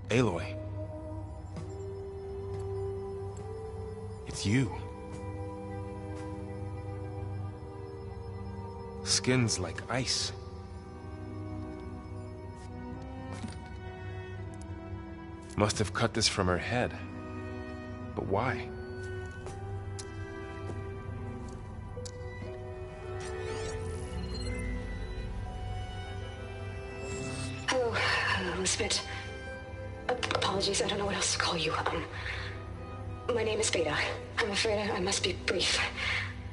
Aloy. It's you. Skin's like ice. Must have cut this from her head. But why? Hello, Elizabeth. Apologies, I don't know what else to call you. My name is Veda. I'm afraid I must be brief.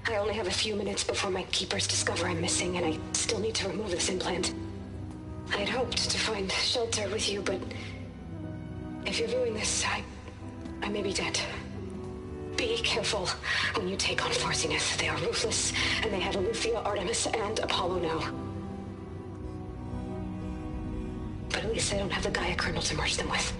I only have a few minutes before my keepers discover I'm missing, and I still need to remove this implant. I had hoped to find shelter with you, but if you're viewing this, I may be dead. Be careful when you take on Farsineth. They are ruthless, and they have Aletheia, Artemis, and Apollo now. But at least they don't have the Gaia kernel to merge them with.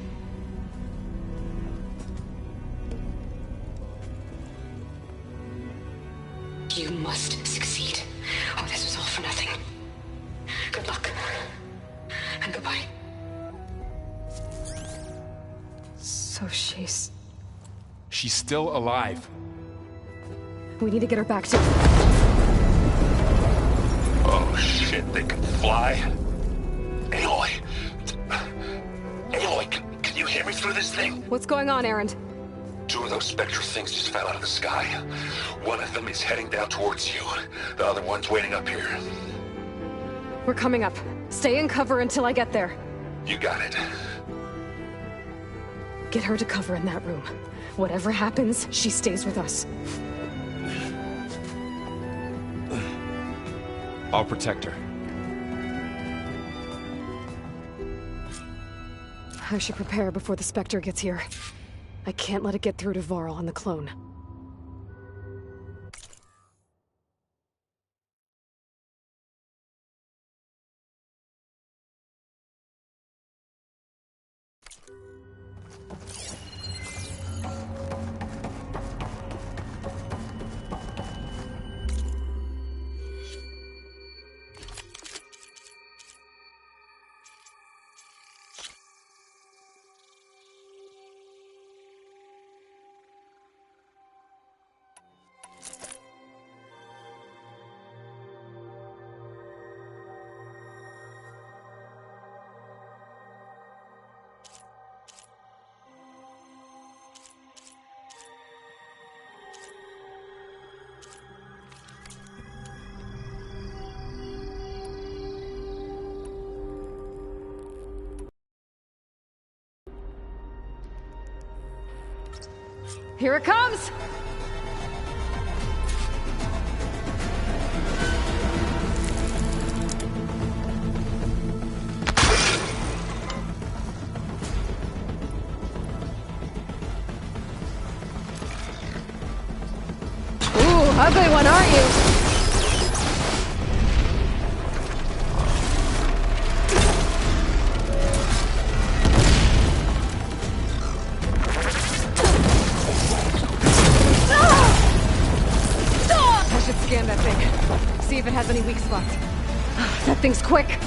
You must succeed, or this was all for nothing. Good luck, and goodbye. So she's still alive. We need to get her back to... Oh shit, they can fly? Aloy! Aloy, can you hear me through this thing? What's going on, Erend? Two of those spectral things just fell out of the sky. One of them is heading down towards you. The other one's waiting up here. We're coming up. Stay in cover until I get there. You got it. Get her to cover in that room. Whatever happens, she stays with us. I'll protect her. I should prepare before the Spectre gets here. I can't let it get through to Varl on the clone. Here it comes! Ooh, ugly one, aren't you? Scan that thing. See if it has any weak spots. That thing's quick.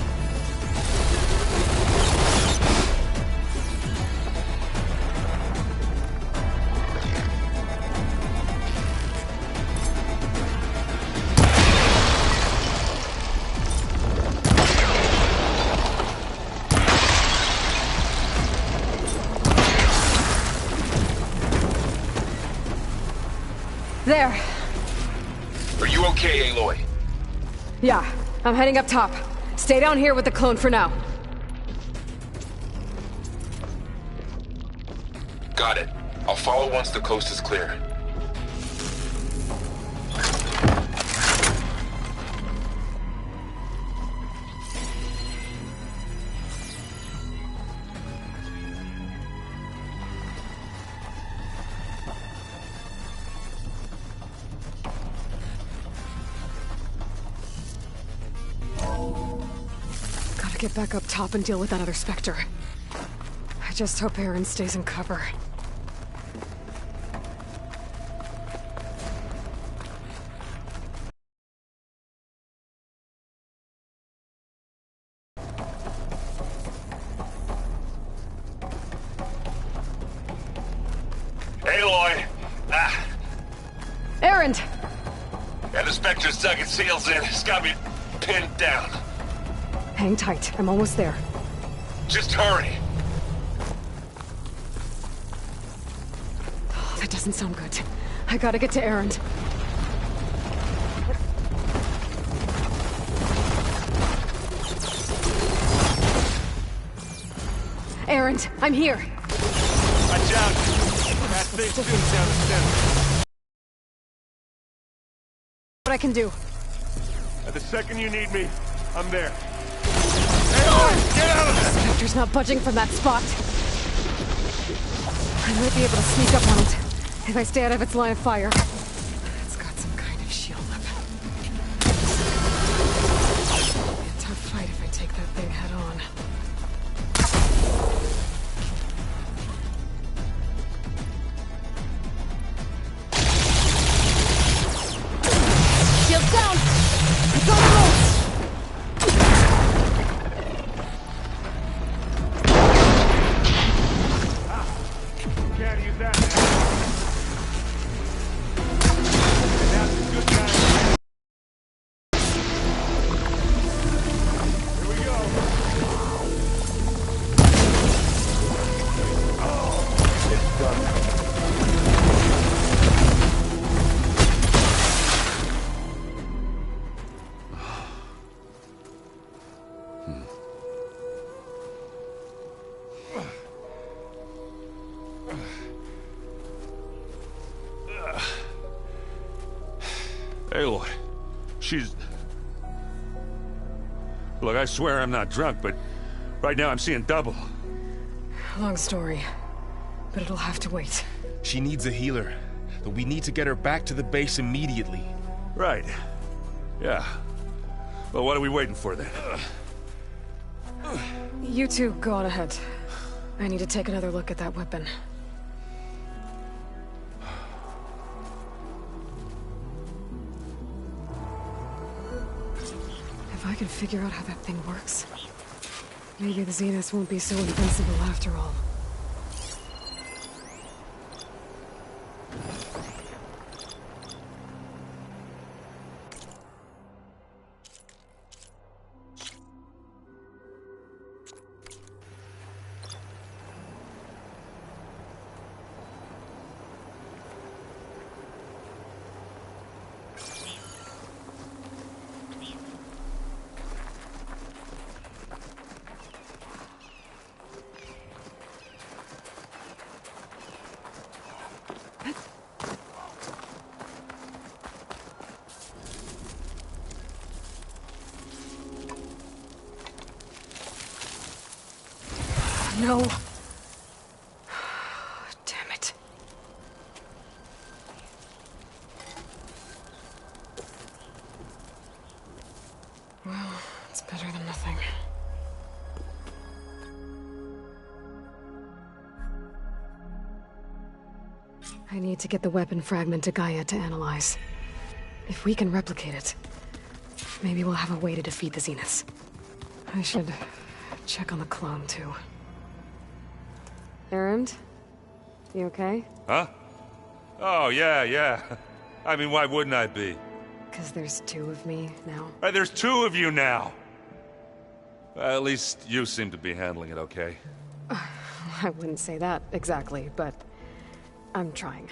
There. Are you okay, Aloy? Yeah, I'm heading up top. Stay down here with the clone for now. Got it. I'll follow once the coast is clear. Gotta get back up top and deal with that other Spectre. I just hope Erend stays in cover. Aloy! Ah! Erend! Yeah, the Spectre's dug its heels in. It's got me pinned down. Hang tight. I'm almost there. Just hurry. Oh, that doesn't sound good. I gotta get to Erend. Erend, I'm here. Watch out! That thing shoots down the center. What I can do. At the second you need me, I'm there. Aloy, get out of there! Spectre's not budging from that spot. I might be able to sneak up on it if I stay out of its line of fire. It's got some kind of shield weapon. It'll be a tough fight if I take that thing head on. Shields down! It's on the ropes! Can't use that now. And now's a good time. Here we go. Oh, it's done. Aloy, she's... Look, I swear I'm not drunk, but right now I'm seeing double. Long story, but it'll have to wait. She needs a healer, but we need to get her back to the base immediately. Right. Yeah. Well, what are we waiting for then? You two go on ahead. I need to take another look at that weapon. If I can figure out how that thing works, maybe the Zeniths won't be so invincible after all. No. Damn it. Well, it's better than nothing. I need to get the weapon fragment to Gaia to analyze. If we can replicate it, maybe we'll have a way to defeat the Zeniths. I should check on the clone, too. Erend? You okay? Huh? Oh, yeah. I mean, why wouldn't I be? Because there's two of me now. There's two of you now! Well, at least you seem to be handling it okay. I wouldn't say that exactly, but I'm trying.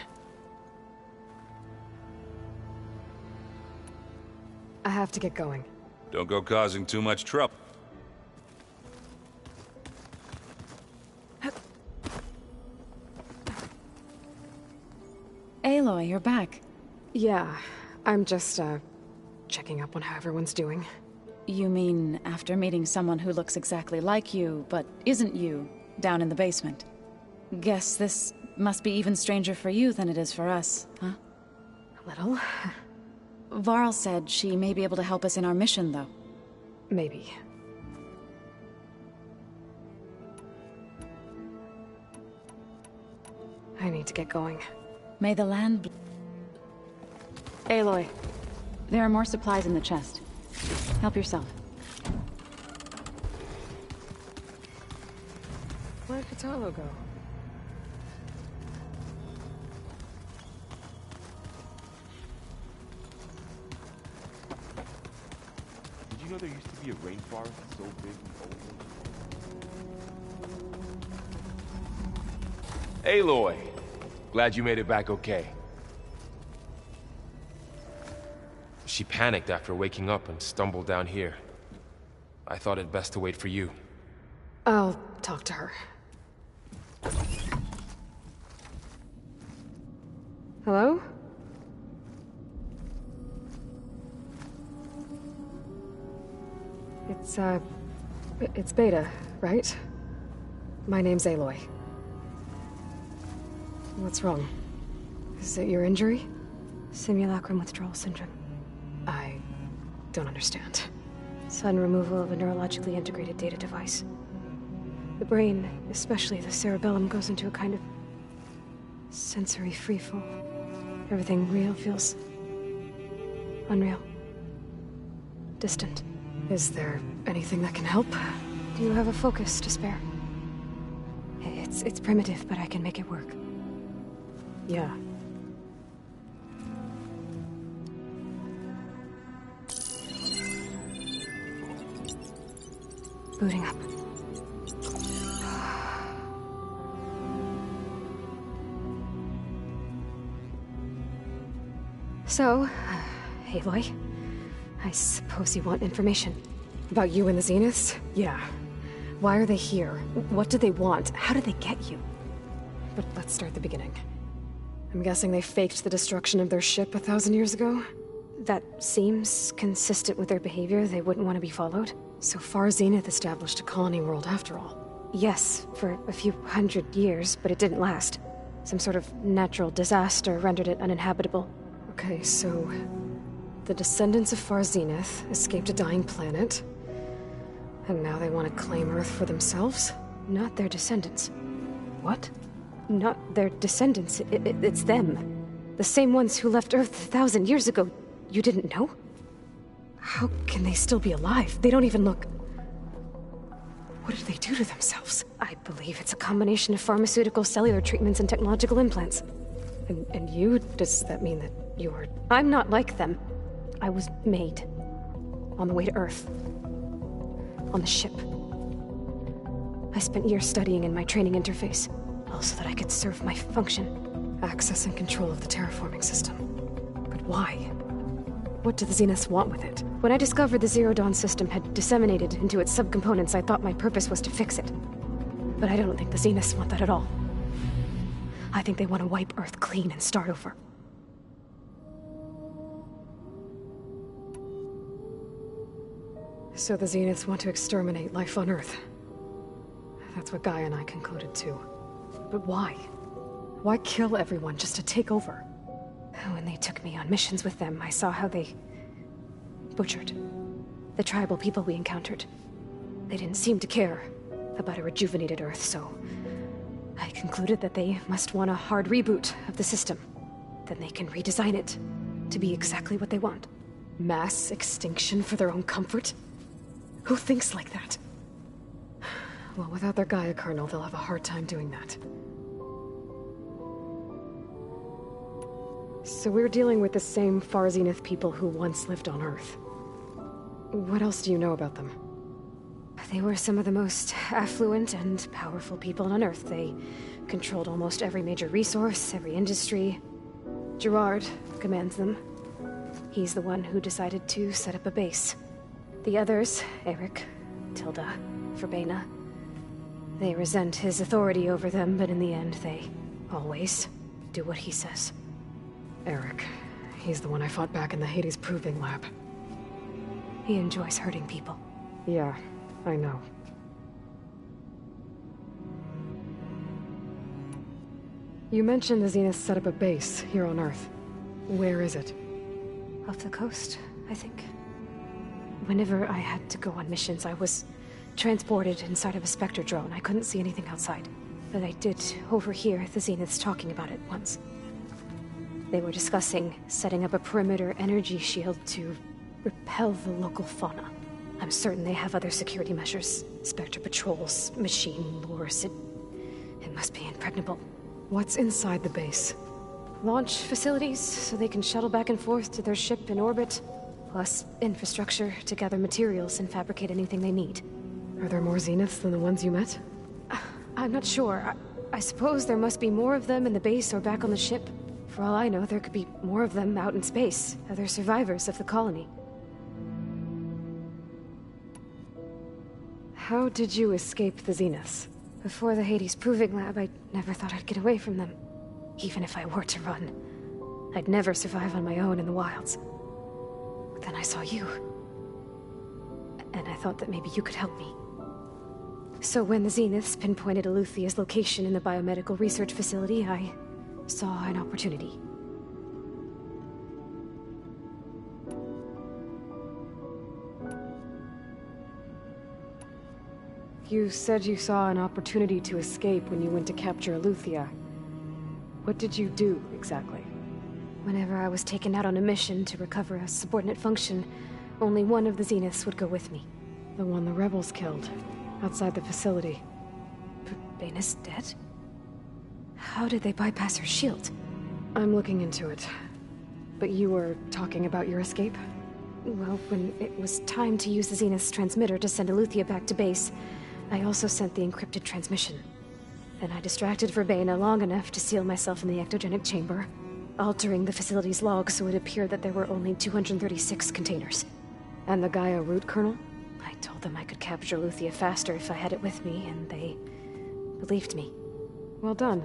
I have to get going. Don't go causing too much trouble. Aloy, you're back. Yeah, I'm just, checking up on how everyone's doing. You mean after meeting someone who looks exactly like you, but isn't you, down in the basement? Guess this must be even stranger for you than it is for us, huh? A little. Varl said she may be able to help us in our mission, though. Maybe. I need to get going. May the land Aloy. There are more supplies in the chest. Help yourself. Where'd Katalo go? be a rainforest so big and old? Aloy! Glad you made it back okay. She panicked after waking up and stumbled down here. I thought it best to wait for you. I'll talk to her. Hello? It's Beta, right? My name's Aloy. What's wrong? Is it your injury? Simulacrum withdrawal syndrome. I don't understand. Sudden removal of a neurologically integrated data device. The brain, especially the cerebellum, goes into a kind of sensory freefall. Everything real feels unreal. Distant. Is there anything that can help? Do you have a focus to spare? It's primitive, but I can make it work. Yeah. Booting up. So, Aloy, I suppose you want information. About you and the Zeniths? Yeah. Why are they here? What do they want? How did they get you? But let's start at the beginning. I'm guessing they faked the destruction of their ship 1,000 years ago? That seems consistent with their behavior. They wouldn't want to be followed. So far, Zenith established a colony world after all. Yes, for a few hundred years, but it didn't last. Some sort of natural disaster rendered it uninhabitable. Okay, so the descendants of Far Zenith escaped a dying planet, and now they want to claim Earth for themselves? Not their descendants. What? Not their descendants. It's them. The same ones who left Earth 1,000 years ago. You didn't know? How can they still be alive? They don't even look... What did they do to themselves? I believe it's a combination of pharmaceutical, cellular treatments, and technological implants. And you? Does that mean that you are... I'm not like them. I was made. On the way to Earth. On the ship. I spent years studying in my training interface, all so that I could serve my function. Access and control of the terraforming system. But why? What do the Zeniths want with it? When I discovered the Zero Dawn system had disseminated into its subcomponents, I thought my purpose was to fix it. But I don't think the Zeniths want that at all. I think they want to wipe Earth clean and start over. So the Zeniths want to exterminate life on Earth. That's what Gaia and I concluded too. But why? Why kill everyone just to take over? When they took me on missions with them, I saw how they butchered the tribal people we encountered. They didn't seem to care about a rejuvenated Earth, so I concluded that they must want a hard reboot of the system. Then they can redesign it to be exactly what they want. Mass extinction for their own comfort? Who thinks like that? Well, without their Gaia kernel, they'll have a hard time doing that. So we're dealing with the same Far Zenith people who once lived on Earth. What else do you know about them? They were some of the most affluent and powerful people on Earth. They controlled almost every major resource, every industry. Gerard commands them. He's the one who decided to set up a base. The others, Eric, Tilda, Verbena, they resent his authority over them, but in the end, they always do what he says. Eric. He's the one I fought back in the Hades Proving Lab. He enjoys hurting people. Yeah, I know. You mentioned the Zenith set up a base here on Earth. Where is it? Off the coast, I think. Whenever I had to go on missions, I was transported inside of a Spectre drone. I couldn't see anything outside. But I did overhear the Zeniths talking about it once. They were discussing setting up a perimeter energy shield to repel the local fauna. I'm certain they have other security measures. Spectre patrols, machine lures. It must be impregnable. What's inside the base? Launch facilities, so they can shuttle back and forth to their ship in orbit. plus infrastructure to gather materials and fabricate anything they need. Are there more Zeniths than the ones you met? I'm not sure. I suppose there must be more of them in the base or back on the ship. For all I know, there could be more of them out in space, other survivors of the colony. How did you escape the Zeniths? Before the Hades Proving Lab, I never thought I'd get away from them. Even if I were to run. I'd never survive on my own in the wilds. But then I saw you. And I thought that maybe you could help me. So when the Zeniths pinpointed Aletheia's location in the biomedical research facility, I saw an opportunity. You said you saw an opportunity to escape when you went to capture Aletheia. What did you do, exactly? Whenever I was taken out on a mission to recover a subordinate function, only one of the Zeniths would go with me. The one the rebels killed, outside the facility. Baina's dead? How did they bypass her shield? I'm looking into it. But you were talking about your escape? Well, when it was time to use the Zenith's transmitter to send Aletheia back to base, I also sent the encrypted transmission. Then I distracted Verbena long enough to seal myself in the ectogenic chamber, altering the facility's log so it appeared that there were only 236 containers. And the Gaia root kernel? I told them I could capture Aletheia faster if I had it with me, and they believed me. Well done.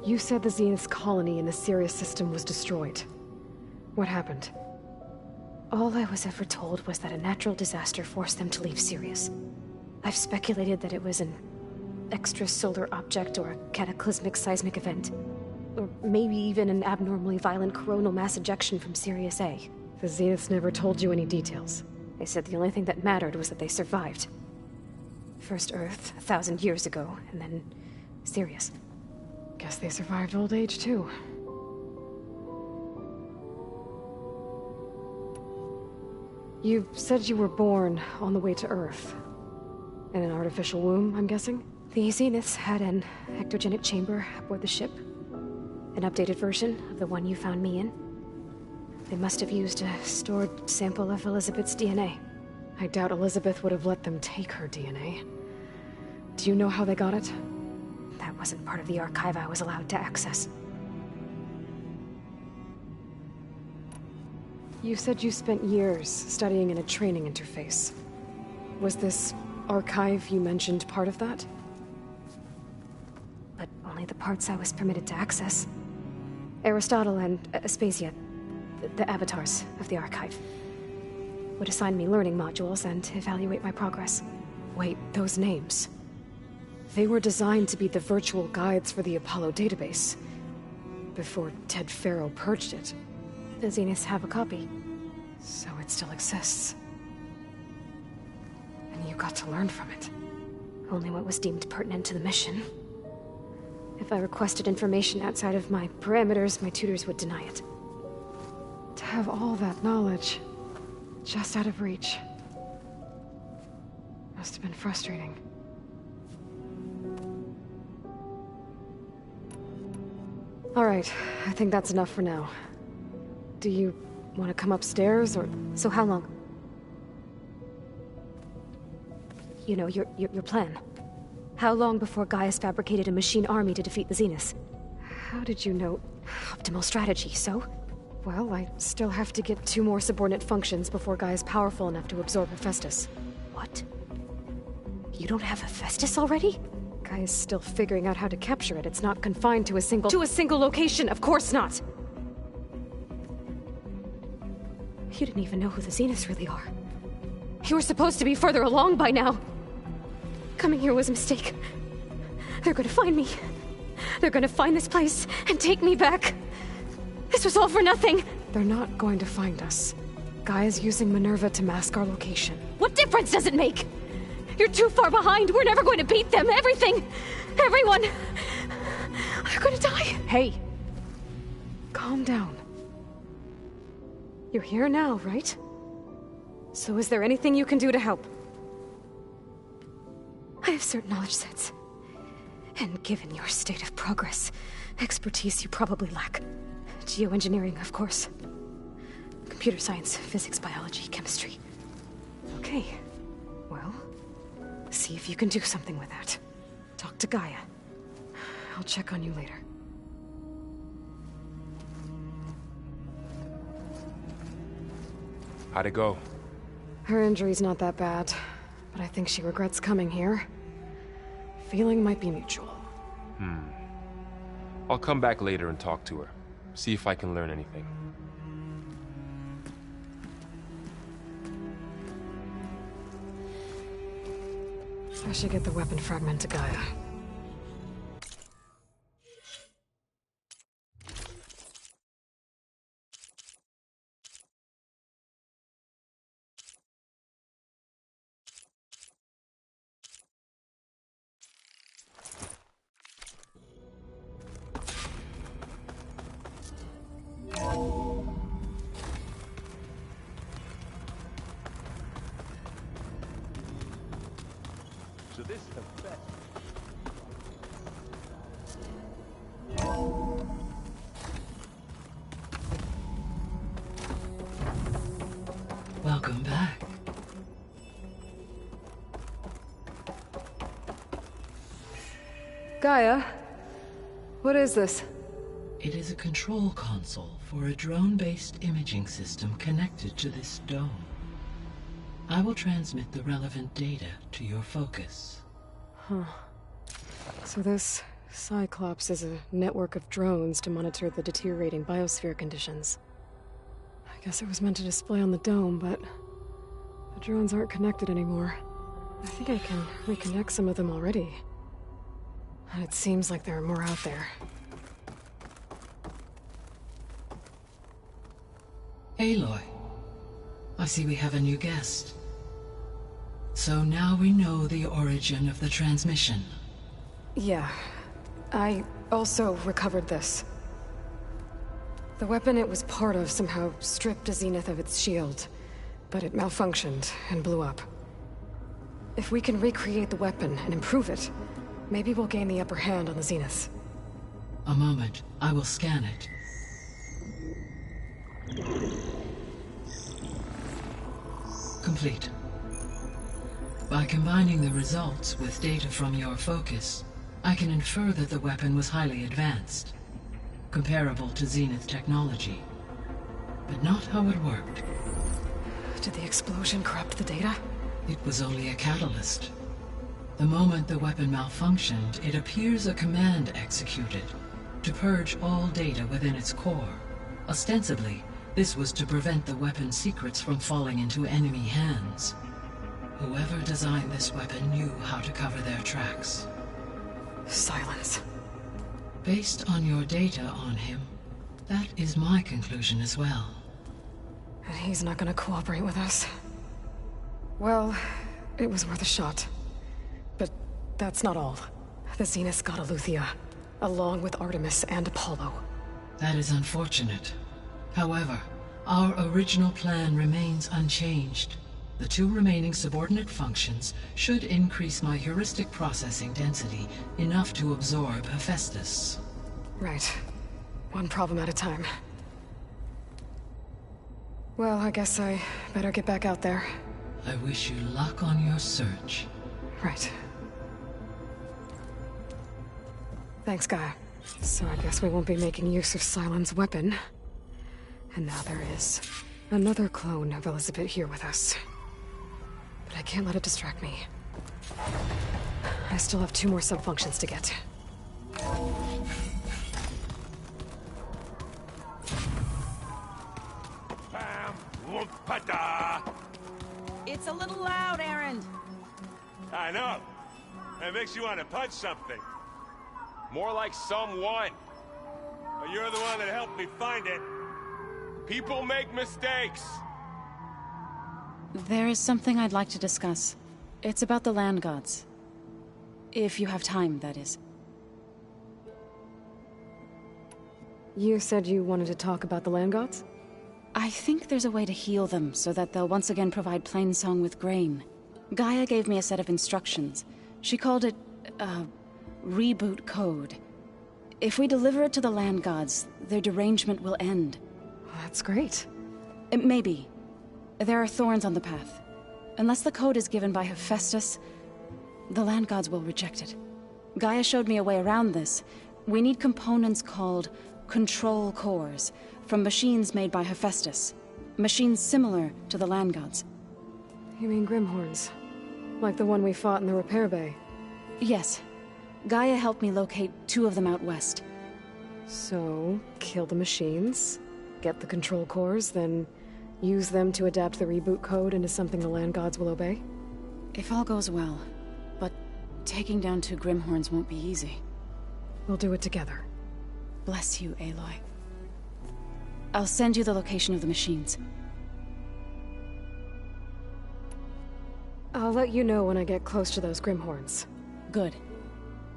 You said the Zenith's colony in the Sirius system was destroyed. What happened? All I was ever told was that a natural disaster forced them to leave Sirius. I've speculated that it was an extrasolar object or a cataclysmic seismic event. Or maybe even an abnormally violent coronal mass ejection from Sirius A. The Zeniths never told you any details. They said the only thing that mattered was that they survived. First Earth, 1,000 years ago, and then Sirius. Guess they survived old age, too. You said you were born on the way to Earth. In an artificial womb, I'm guessing? The Zeniths had an ectogenic chamber aboard the ship. An updated version of the one you found me in. They must have used a stored sample of Elizabeth's DNA. I doubt Elizabeth would have let them take her DNA. Do you know how they got it? That wasn't part of the archive I was allowed to access. You said you spent years studying in a training interface. Was this archive you mentioned part of that? But only the parts I was permitted to access. Aristotle and Aspasia, the avatars of the archive, would assign me learning modules and evaluate my progress. Wait, those names. They were designed to be the virtual guides for the Apollo database, before Ted Faro purged it. The Zeniths have a copy, so it still exists. And you got to learn from it. Only what was deemed pertinent to the mission. If I requested information outside of my parameters, my tutors would deny it. To have all that knowledge, just out of reach, must have been frustrating. All right, I think that's enough for now. Do you want to come upstairs, or... So how long? You know, your plan. How long before Gaius fabricated a machine army to defeat the Zeniths? How did you know? Optimal strategy, so? Well, I still have to get 2 more subordinate functions before Gaia's powerful enough to absorb Hephaestus. What? You don't have Hephaestus already? Gaia's still figuring out how to capture it. It's not confined to a single location, of course not! You didn't even know who the Zeniths really are. You were supposed to be further along by now. Coming here was a mistake. They're gonna find me. They're gonna find this place and take me back. This was all for nothing. They're not going to find us. Gaia's using Minerva to mask our location. What difference does it make? You're too far behind. We're never going to beat them. Everything, everyone, are gonna die. Hey, calm down. You're here now, right? So is there anything you can do to help? I have certain knowledge sets. And given your state of progress, expertise you probably lack. Geoengineering, of course. Computer science, physics, biology, chemistry. Okay. Well, see if you can do something with that. Talk to Gaia. I'll check on you later. How'd it go? Her injury's not that bad, but I think she regrets coming here. Feeling might be mutual. I'll come back later and talk to her. See if I can learn anything. I should get the weapon fragment to Gaia. So this affects... Welcome back. Gaia? What is this? It is a control console for a drone-based imaging system connected to this dome. I will transmit the relevant data to your focus. Huh. So this Cyclops is a network of drones to monitor the deteriorating biosphere conditions. I guess it was meant to display on the dome, but the drones aren't connected anymore. I think I can reconnect some of them already. And it seems like there are more out there. Aloy, I see we have a new guest. So now we know the origin of the transmission. Yeah. I also recovered this. The weapon it was part of somehow stripped Zenith of its shield, but it malfunctioned and blew up. If we can recreate the weapon and improve it, maybe we'll gain the upper hand on the Zeniths. A moment, I will scan it. Complete. By combining the results with data from your focus, I can infer that the weapon was highly advanced, comparable to Zenith technology, but not how it worked. Did the explosion corrupt the data? It was only a catalyst. The moment the weapon malfunctioned, it appears a command executed to purge all data within its core. Ostensibly, this was to prevent the weapon's secrets from falling into enemy hands. Whoever designed this weapon knew how to cover their tracks. Silence. Based on your data on him, that is my conclusion as well. And he's not gonna cooperate with us. Well, it was worth a shot. But that's not all. The Zeniths got Aletheia, along with Artemis and Apollo. That is unfortunate. However, our original plan remains unchanged. The two remaining subordinate functions should increase my heuristic processing density enough to absorb Hephaestus. Right. One problem at a time. Well, I guess I better get back out there. I wish you luck on your search. Right. Thanks, Gaia. So I guess we won't be making use of Cylon's weapon. And now there is another clone of Elizabeth here with us. But I can't let it distract me. I still have 2 more subfunctions to get. Bam! Whoop-a-da! It's a little loud, Aaron. I know. It makes you want to punch something. More like someone. But you're the one that helped me find it. People make mistakes. There is something I'd like to discuss. It's about the land gods. If you have time, that is. You said you wanted to talk about the land gods? I think there's a way to heal them so that they'll once again provide Plainsong with grain. Gaia gave me a set of instructions. She called it, reboot code. If we deliver it to the land gods, their derangement will end. That's great. Maybe. There are thorns on the path. Unless the code is given by Hephaestus, the land gods will reject it. Gaia showed me a way around this. We need components called control cores from machines made by Hephaestus. Machines similar to the land gods. You mean Grimhorns? Like the one we fought in the repair bay? Yes. Gaia helped me locate 2 of them out west. So, kill the machines, get the control cores, then use them to adapt the reboot code into something the land gods will obey? If all goes well. But taking down 2 Grimhorns won't be easy. We'll do it together. Bless you, Aloy. I'll send you the location of the machines. I'll let you know when I get close to those Grimhorns. Good.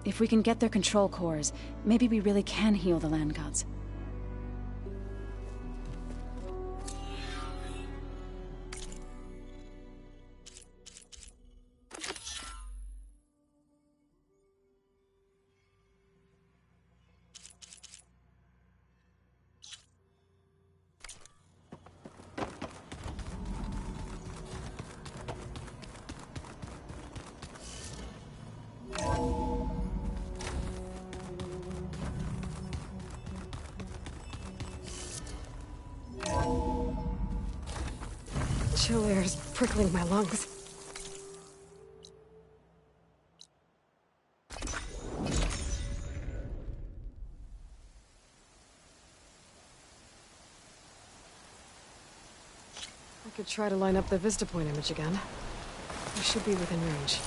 If we can get their control cores, maybe we really can heal the land gods. Chill air is prickling my lungs. I could try to line up the Vista Point image again. I should be within range.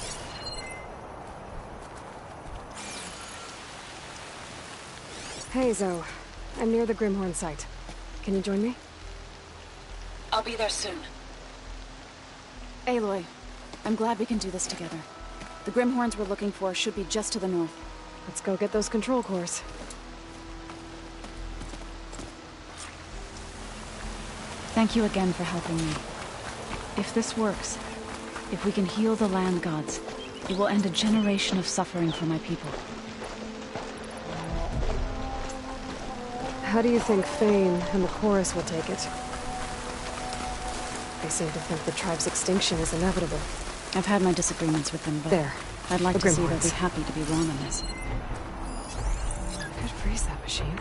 Hey, Zoe. I'm near the Grimhorn site. Can you join me? I'll be there soon. Aloy, I'm glad we can do this together. The Grimhorns we're looking for should be just to the north. Let's go get those control cores. Thank you again for helping me. If this works, if we can heal the land gods, it will end a generation of suffering for my people. How do you think Fane and the Chorus will take it? They seem to think the tribe's extinction is inevitable. I've had my disagreements with them, but There. I'd like The to see they'll Grimhorns. be happy to be wrong on this. I could freeze that machine.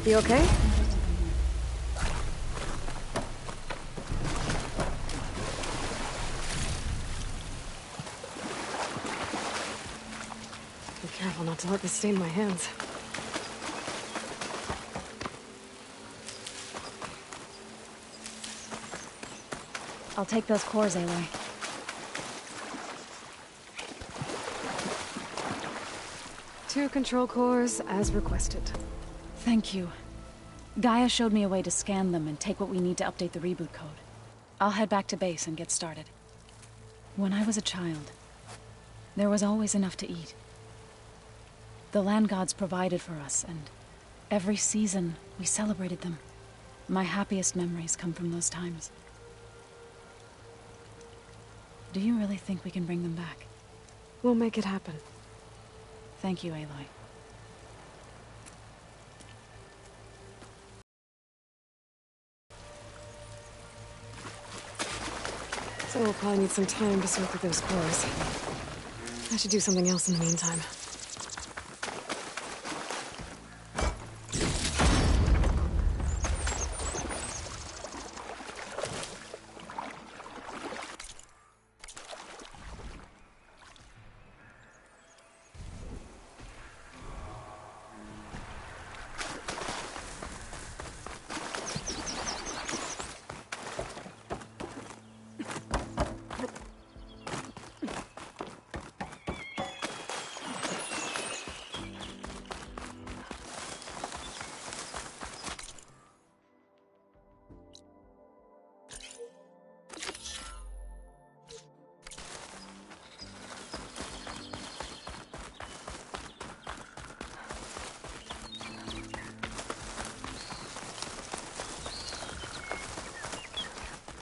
You okay? Be careful not to let this stain my hands. I'll take those cores, Aloy. Two control cores, as requested. Thank you. Gaia showed me a way to scan them and take what we need to update the reboot code. I'll head back to base and get started. When I was a child, there was always enough to eat. The land gods provided for us, and every season we celebrated them. My happiest memories come from those times. Do you really think we can bring them back? We'll make it happen. Thank you, Aloy. So we'll probably need some time to sort through those cores. I should do something else in the meantime.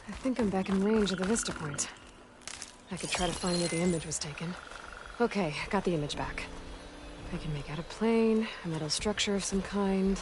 I think I'm back in range of the vista point. I could try to find where the image was taken. Okay, got the image back. I can make out a plane, a metal structure of some kind.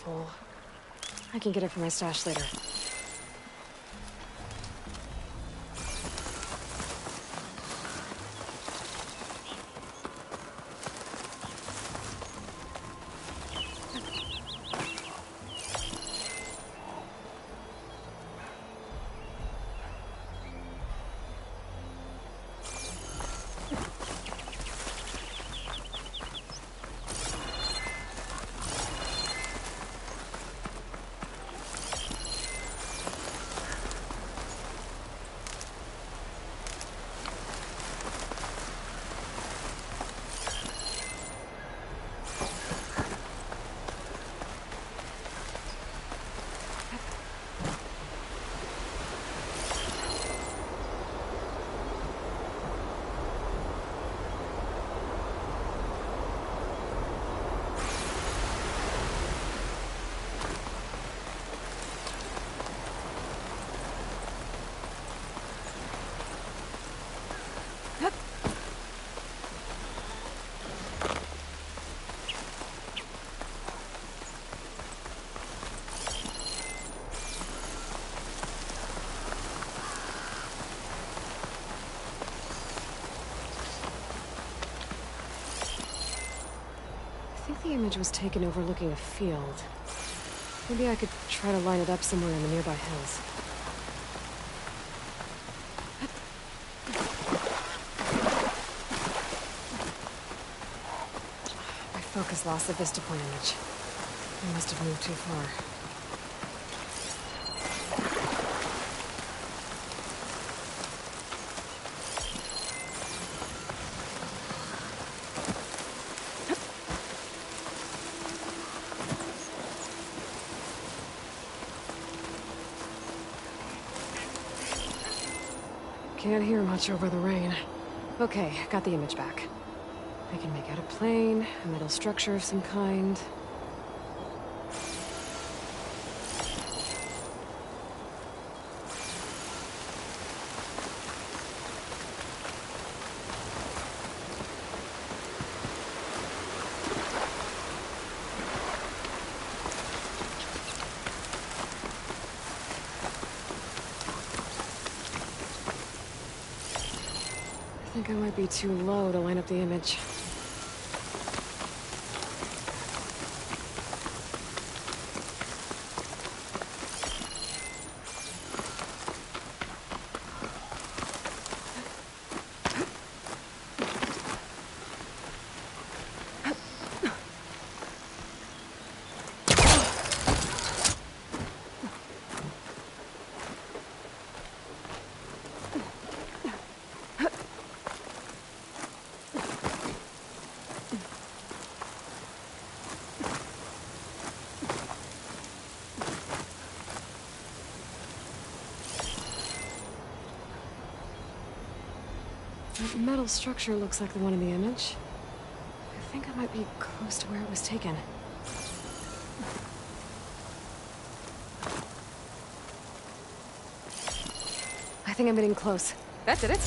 Full. I can get it from my stash later. image was taken overlooking a field. Maybe I could try to line it up somewhere in the nearby hills. My focus lost the Vistaport image. I must have moved too far. Can't hear much over the rain. Okay, got the image back. I can make out a plane, a metal structure of some kind. I think I might be too low to line up the image. That metal structure looks like the one in the image. I think I might be close to where it was taken. I think I'm getting close. That did it.